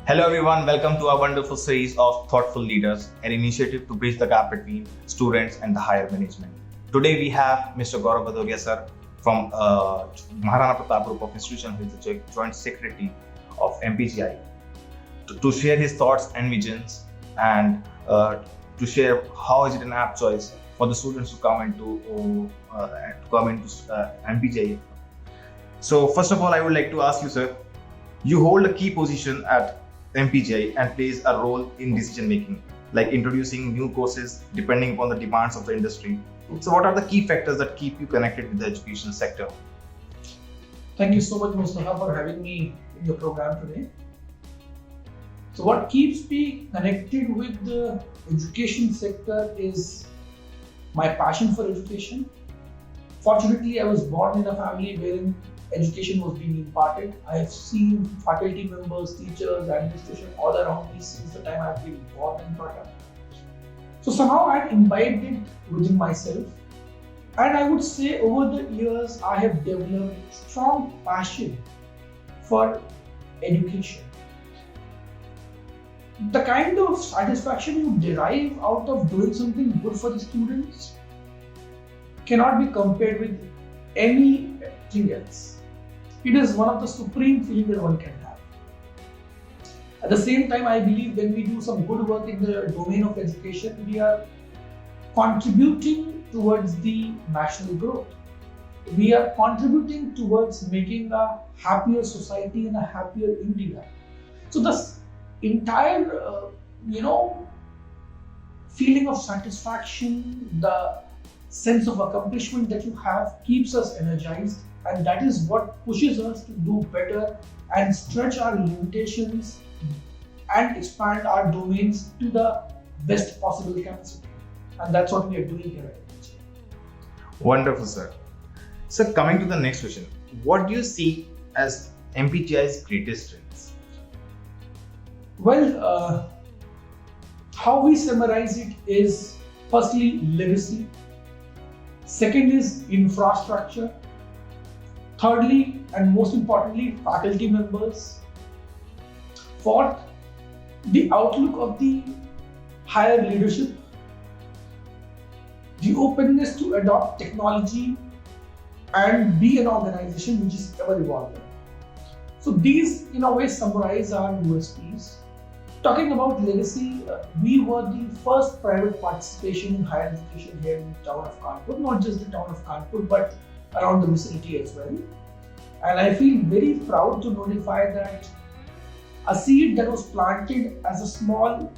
Hello everyone, welcome to our wonderful series of Thoughtful Leaders, an initiative to bridge the gap between students and the higher management. Today we have Mr. Gaurav Bhadoria sir from Maharana Pratap Group of Institutions, who is the Joint Secretary of MPGI, to share his thoughts and visions and to share how is it an apt choice for the students to come into MPGI. So first of all, I would like to ask you, sir, you hold a key position at MPGI and plays a role in decision making, like introducing new courses depending upon the demands of the industry. So what are the key factors that keep you connected with the education sector? Thank you so much, Mustafa, for having me in your program today. So what keeps me connected with the education sector is my passion for education. Fortunately, I was born in a family wherein education was being imparted. I have seen faculty members, teachers, administration all around me since the time I've been born and brought up. So somehow I imbibed it within myself. And I would say over the years, I have developed strong passion for education. The kind of satisfaction you derive out of doing something good for the students cannot be compared with anything else. It is one of the supreme feelings that one can have. At the same time, I believe when we do some good work in the domain of education, we are contributing towards the national growth. We are contributing towards making a happier society and a happier India. So this entire, feeling of satisfaction, the sense of accomplishment that you have keeps us energized, and that is what pushes us to do better and stretch our limitations and expand our domains to the best possible capacity. And that's what we are doing here at MPGI. Wonderful, sir. So coming to the next question, what do you see as MPGI's greatest strengths? Well, how we summarize it is firstly legacy, second is infrastructure, thirdly and most importantly faculty members, fourth the outlook of the higher leadership, the openness to adopt technology and be an organization which is ever evolving. So these in a way summarize our USPs. Talking about legacy, we were the first private participation in higher education here in the town of Kanpur, not just the town of Kanpur but around the vicinity as well. And I feel very proud to notify that a seed that was planted as a small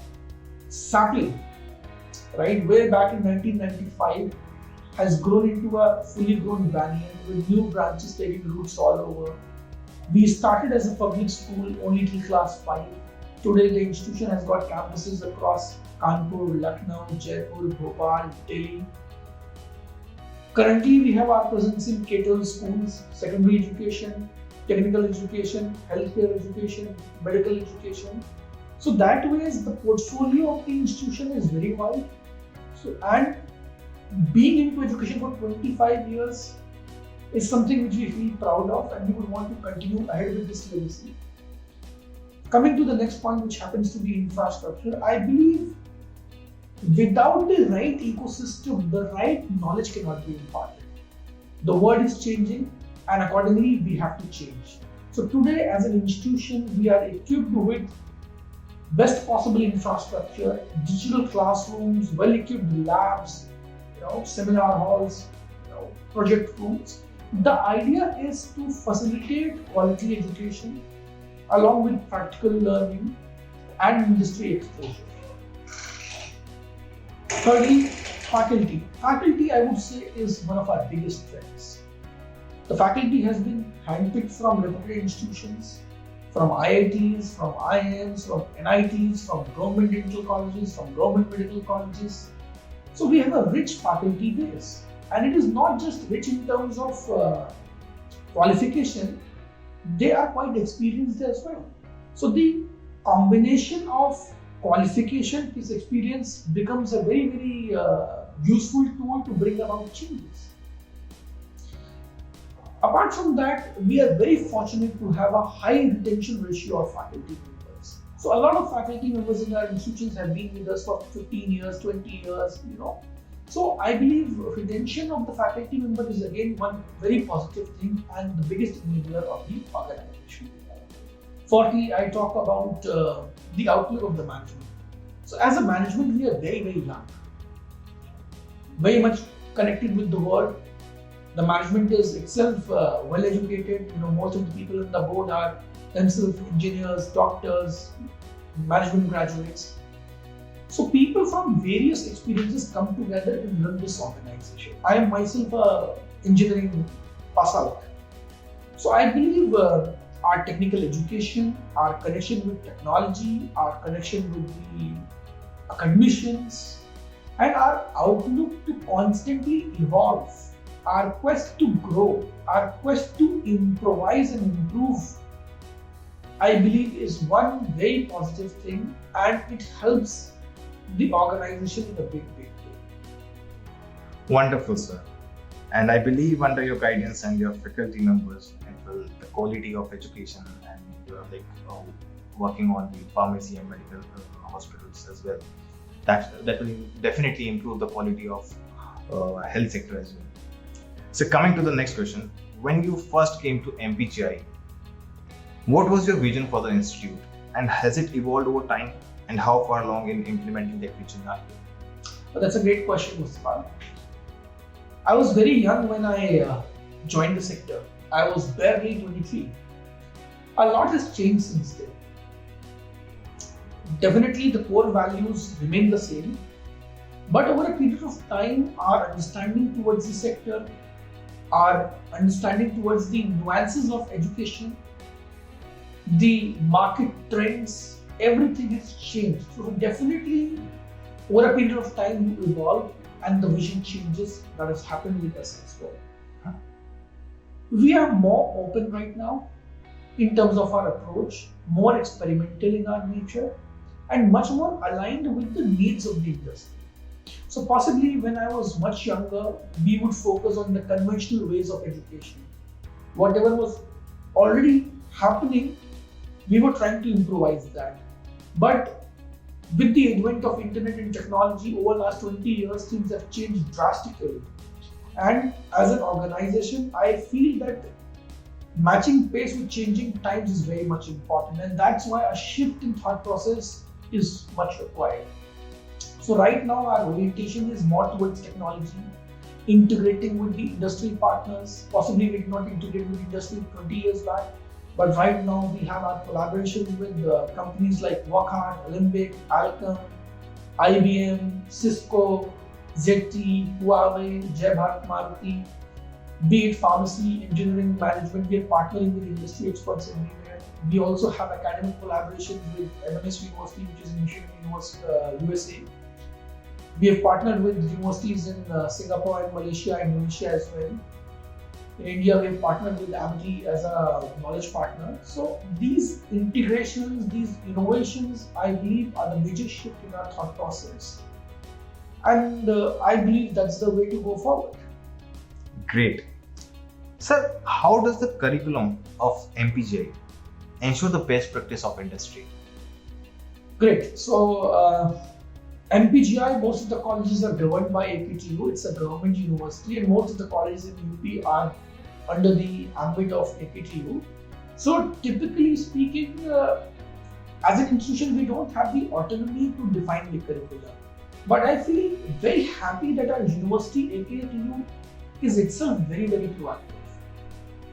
sapling, right, way back in 1995, has grown into a fully grown banyan with new branches taking roots all over. We started as a public school only till class 5. Today the institution has got campuses across Kanpur, Lucknow, Jaipur, Bhopal, Delhi. Currently we have our presence in K-12 schools, secondary education, technical education, healthcare education, medical education. So that way the portfolio of the institution is very wide. So, and being into education for 25 years is something which we feel proud of, and we would want to continue ahead with this legacy. Coming to the next point, which happens to be infrastructure, I believe without the right ecosystem, the right knowledge cannot be imparted. The world is changing, and accordingly we have to change. So today as an institution, we are equipped with best possible infrastructure, digital classrooms, well-equipped labs, seminar halls, project rooms. The idea is to facilitate quality education along with practical learning and industry exposure. Thirdly, faculty. Faculty, I would say, is one of our biggest strengths. The faculty has been handpicked from reputed institutions, from IITs, from IIMs, from NITs, from government dental colleges, from government medical colleges. So we have a rich faculty base, and it is not just rich in terms of qualification, they are quite experienced as well. So the combination of qualification plus experience becomes a very, very useful tool to bring about changes. Apart from that, we are very fortunate to have a high retention ratio of faculty members. So a lot of faculty members in our institutions have been with us for 15 years, 20 years, So I believe retention of the faculty member is again one very positive thing and the biggest enabler of the organization. Fourthly, I talk about the outlook of the management. So as a management, we are very, very young, very much connected with the world. The management is itself well educated. Most of the people in the board are themselves engineers, doctors, management graduates. So people from various experiences come together and run this organization. I am myself a engineering pass out. So I believe our technical education, our connection with technology, our connection with the academicians, and our outlook to constantly evolve, our quest to grow, our quest to improvise and improve, I believe is one very positive thing, and it helps the organization in a big way. Wonderful, sir. And I believe under your guidance and your faculty members, the quality of education, and you're working on the pharmacy and medical hospitals as well. That will definitely improve the quality of health sector as well. So coming to the next question, when you first came to MPGI, what was your vision for the institute, and has it evolved over time, and how far along in implementing that vision are you? Well, that's a great question, Mustafa. I was very young when I joined the sector. I was barely 23. A lot has changed since then. Definitely the core values remain the same, but over a period of time, our understanding towards the sector, our understanding towards the nuances of education, the market trends, everything has changed. So definitely over a period of time you evolve and the vision changes. That has happened with us as well. We are more open right now in terms of our approach, more experimental in our nature, and much more aligned with the needs of the industry. So possibly when I was much younger, we would focus on the conventional ways of education. Whatever was already happening, we were trying to improvise that. But with the advent of internet and technology over the last 20 years, things have changed drastically. And as an organization, I feel that matching pace with changing times is very much important. And that's why a shift in thought process is much required. So right now our orientation is more towards technology, integrating with the industry partners. Possibly we did not integrate with industry 20 years back, but right now we have our collaboration with companies like Wockhardt, Olympic, Alcom, IBM, Cisco, ZT, Huawei, Jai Bharat Maruti. Be it pharmacy, engineering, management, we are partnering with industry experts everywhere. We also have academic collaborations with MMS University, which is in Michigan, USA. We have partnered with universities in Singapore and Malaysia and Indonesia as well. In India, we have partnered with AMD as a knowledge partner. So these integrations, these innovations, I believe are the major shift in our thought process. And I believe that's the way to go forward. Great. Sir, how does the curriculum of MPGI ensure the best practice of industry? Great. So MPGI, most of the colleges are governed by APTU. It's a government university, and most of the colleges in UP are under the ambit of APTU. So typically speaking, as an institution, we don't have the autonomy to define the curriculum. But I feel very happy that our university, APTU, is itself very, very proactive.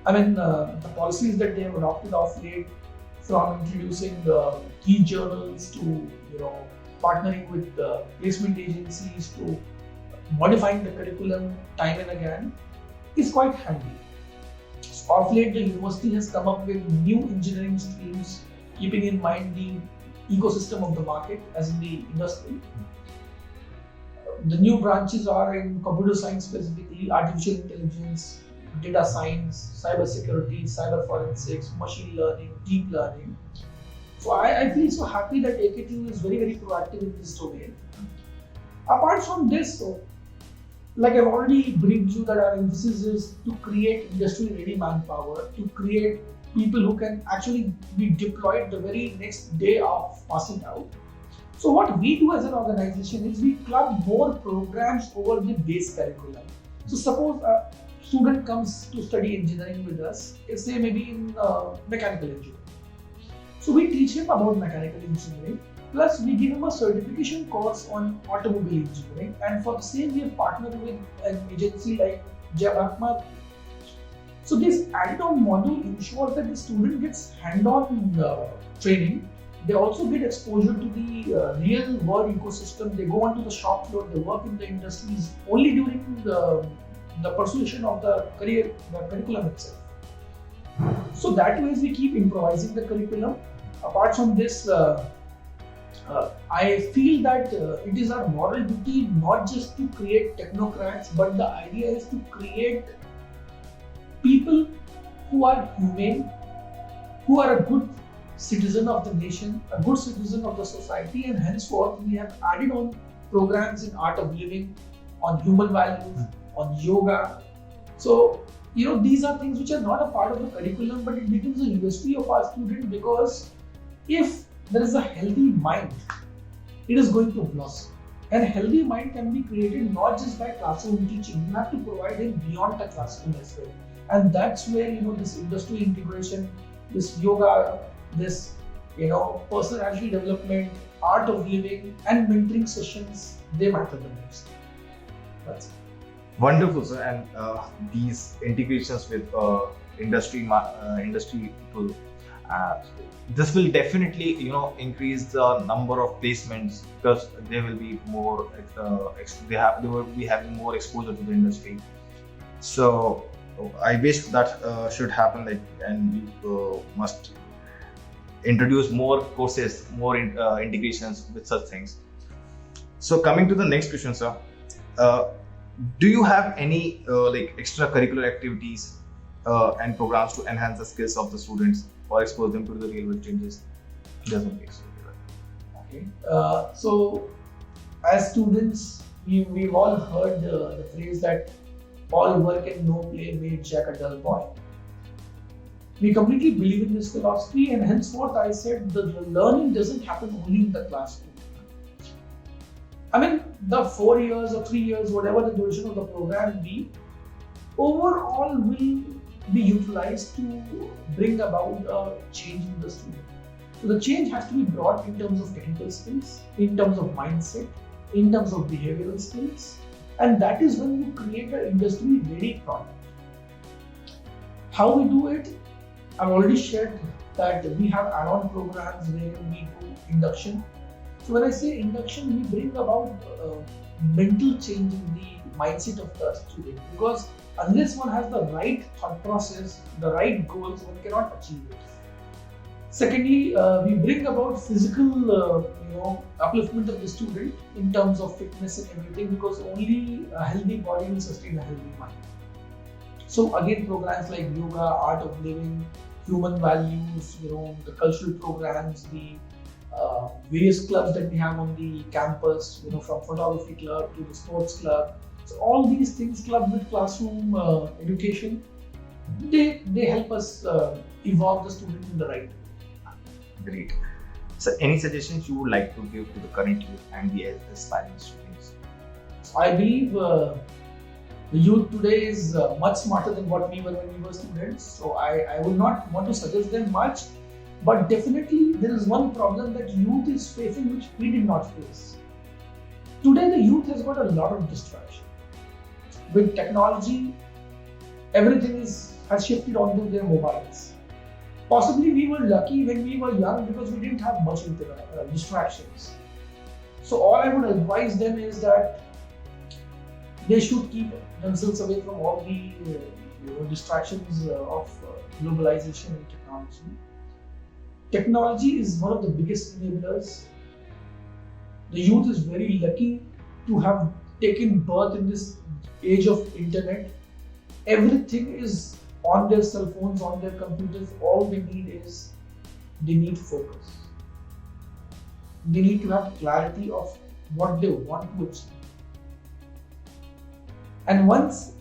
I mean, the policies that they have adopted of late, from introducing key journals to partnering with placement agencies to modifying the curriculum time and again, is quite handy. So of late, the university has come up with new engineering streams, keeping in mind the ecosystem of the market, as in the industry. The new branches are in computer science, specifically artificial intelligence, data science, cyber security, cyber forensics, machine learning, deep learning. So I feel so happy that AKTU is very, very proactive in this domain. Apart from this, like I've already briefed you, that our emphasis is to create industry-ready manpower, to create people who can actually be deployed the very next day of passing out. So what we do as an organization is we club more programs over the base curriculum. So suppose a student comes to study engineering with us, let's say maybe in mechanical engineering. So we teach him about mechanical engineering, plus we give him a certification course on automobile engineering, and for the same we have partnered with an agency like Jabakma. So this added-on module ensures that the student gets hand-on training. They also get exposure to the real world ecosystem. They go onto the shop floor, they work in the industries only during the persuasion of the curriculum itself. So that way we keep improvising the curriculum. Apart from this, I feel that it is our moral duty not just to create technocrats, but the idea is to create people who are humane, who are a good citizen of the nation, a good citizen of the society, and henceforth we have added on programs in art of living, on human values, on yoga. So, these are things which are not a part of the curriculum, but it becomes a USP of our student, because if there is a healthy mind, it is going to blossom. And a healthy mind can be created not just by classroom teaching, you have to provide it beyond the classroom as well. And that's where, this industry integration, this yoga, this, personality development, art of living, and mentoring sessions, they matter the most. That's it. Wonderful, sir. And these integrations with industry people, this will definitely, increase the number of placements, because they will be more, they will be having more exposure to the industry. So I wish that should happen, and you must introduce more courses, more integrations with such things. So coming to the next question, sir. Do you have any extracurricular activities and programs to enhance the skills of the students or expose them to the real world changes? Doesn't make sense. Okay. So as students, we've all heard the phrase that all work and no play made Jack a dull boy. We completely believe in this philosophy, and henceforth I said the learning doesn't happen only in the classroom. I mean, the 4 years or 3 years, whatever the duration of the program be, overall will be utilized to bring about a change in the student. So the change has to be brought in terms of technical skills, in terms of mindset, in terms of behavioral skills, and that is when you create an industry-ready product. How we do it? I've already shared that we have add-on programs where we do induction. So when I say induction, we bring about mental change in the mindset of the student, because unless one has the right thought process, the right goals, one cannot achieve it. Secondly, we bring about physical, upliftment of the student in terms of fitness and everything, because only a healthy body will sustain a healthy mind. So again, programs like yoga, art of living, human values, the cultural programs, the various clubs that we have on the campus, from photography club to the sports club. So all these things clubbed with classroom education, they help us evolve the student in the right way. Great. So any suggestions you would like to give to the current youth and the aspiring students? I believe the youth today is much smarter than what we were when we were students. So I would not want to suggest them much, but definitely there is one problem that youth is facing which we did not face. Today the youth has got a lot of distraction. With technology, everything has shifted onto their mobiles. Possibly we were lucky when we were young because we didn't have much distractions. So all I would advise them is that they should keep themselves away from all the distractions of globalization and technology. Technology is one of the biggest enablers. The youth is very lucky to have taken birth in this age of internet. Everything is on their cell phones, on their computers. All they need focus. They need to have clarity of what they want to achieve. And once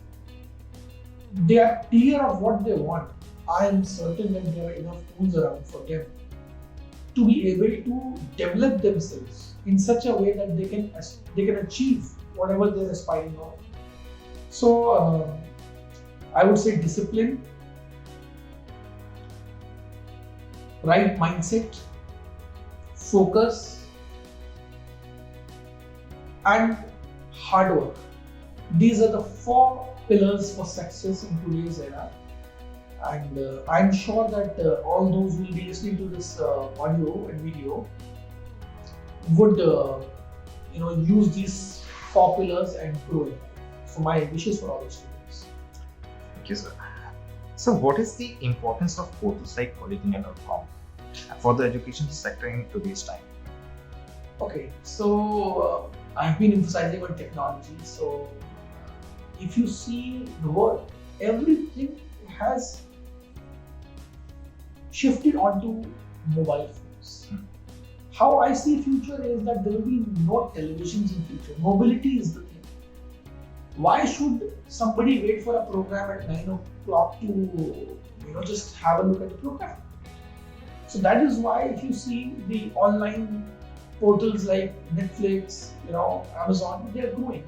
they are clear of what they want, I am certain that there are enough tools around for them to be able to develop themselves in such a way that they can achieve whatever they're aspiring on. So I would say discipline, right mindset, focus, and hard work. These are the four pillars for success in today's era. And I'm sure that all those who will be listening to this audio and video would use these four pillars and grow it. So my wishes for all the students. Thank you, sir. So, what is the importance of portals like polytechnic.com for the education sector in today's time? Okay, so I've been emphasizing on technology. So if you see the world, everything has shifted onto mobile phones. How I see future is that there will be no televisions in future. Mobility is the thing. Why should somebody wait for a program at 9 o'clock to just have a look at the program? So that is why if you see the online portals like Netflix, Amazon, they are growing.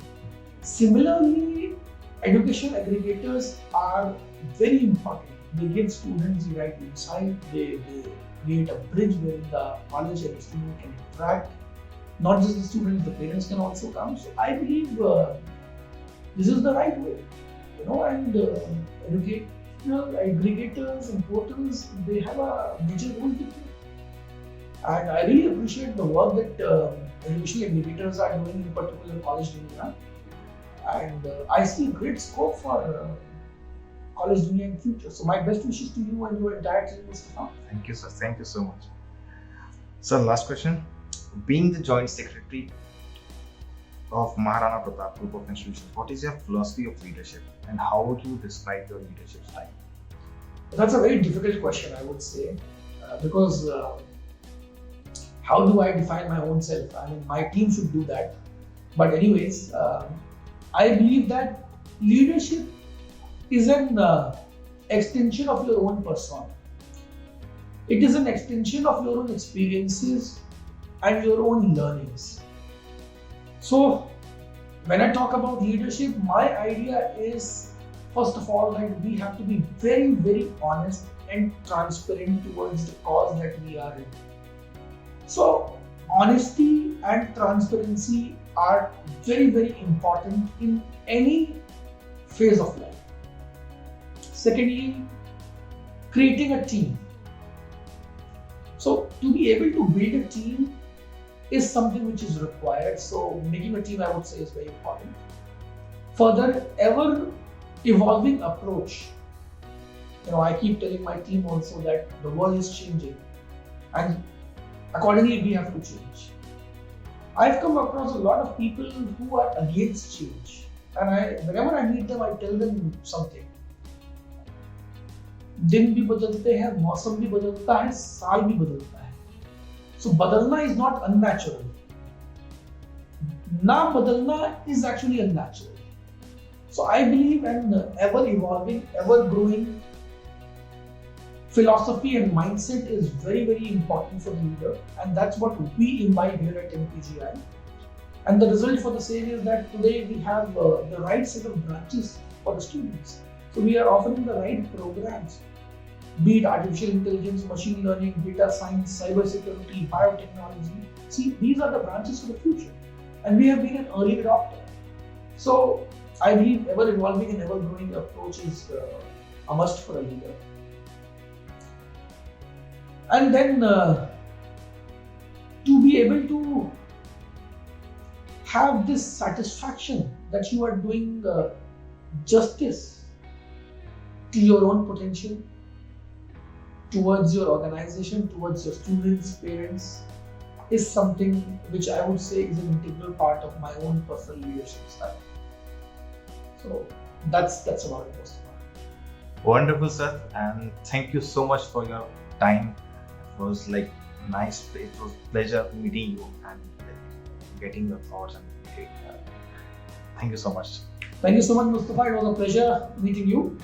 Similarly, education aggregators are very important. They give students the right insight. They create a bridge where the college and the student can interact. Not just the students, the parents can also come. So I believe this is the right way. And educational aggregators and portals, they have a major role to play. And I really appreciate the work that educational aggregators are doing, in particular college dunia. And I see great scope for college dunia in future. So my best wishes to you and your entire team, Mustafa. Thank you, sir. Thank you so much. Sir, last question. Being the Joint Secretary of Maharana Pratap Group of Institutions, what is your philosophy of leadership and how would you describe your leadership style? That's a very difficult question, I would say, because how do I define my own self? I mean, my team should do that. But anyways, I believe that leadership is an extension of your own persona. It is an extension of your own experiences and your own learnings. So, when I talk about leadership, my idea is, first of all, that we have to be very, very honest and transparent towards the cause that we are in. So, honesty and transparency are very, very important in any phase of life. Secondly, creating a team. So, to be able to build a team is something which is required. So, making a team, I would say, is very important. Further, ever evolving approach. I keep telling my team also that the world is changing and accordingly we have to change. I've come across a lot of people who are against change, and whenever I meet them, I tell them something. दिन भी बदलते हैं, मौसम भी बदलता है, साल भी बदलता है. So बदलना is not unnatural. ना बदलना is actually unnatural. So I believe an ever evolving, ever growing philosophy and mindset is very, very important for the leader, and that's what we imbibe here at MPGI. And the result for the same is that today we have the right set of branches for the students. So we are offering the right programs, be it artificial intelligence, machine learning, data science, cyber security, biotechnology. See, these are the branches for the future, and we have been an early adopter. So I believe ever evolving and ever growing approach is a must for a leader. And then to be able to have this satisfaction that you are doing justice to your own potential, towards your organization, towards your students, parents, is something which I would say is an integral part of my own personal leadership style. So that's about it, Mustafa. Wonderful, sir, and thank you so much for your time. It was like nice. It was pleasure meeting you and getting your thoughts and thank you so much. Thank you so much, Mustafa. It was a pleasure meeting you.